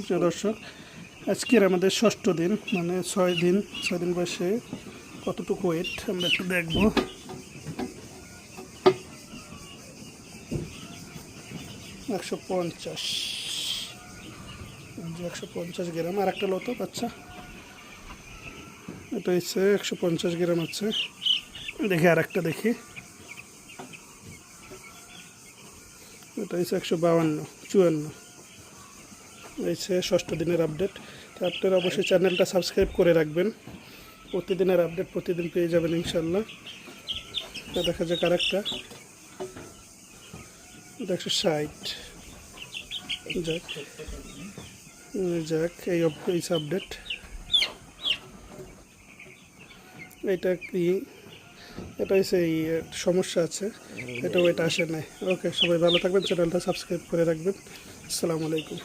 প্রিয় দর্শক, আজকের আমাদের ষষ্ঠ দিন, মানে 6 দিন বয়সে কতটুকু ওয়েট আমরা একটু দেখব। একশো 150 গ্রাম। আর একটা লো তো বাচ্চা, এটা হচ্ছে 150 গ্রাম আছে। দেখি আর একটা দেখি, এটা হচ্ছে 152-54। হচ্ছে ষষ্ঠ দিনের আপডেট। তো আপনারা অবশ্যই চ্যানেলটা সাবস্ক্রাইব করে রাখবেন, প্রতিদিনের আপডেট প্রতিদিন পেয়ে যাবেন ইনশাল্লাহ। দেখা যাক আর একটা, 160। যাক যাক এই আপডেট। এটা কি, এটা হচ্ছে এই সমস্যা আছে, এটা ওইটা আসে নাই। ওকে, সবাই ভালো থাকবেন, চ্যানেলটা সাবস্ক্রাইব করে রাখবেন। আসসালামু আলাইকুম।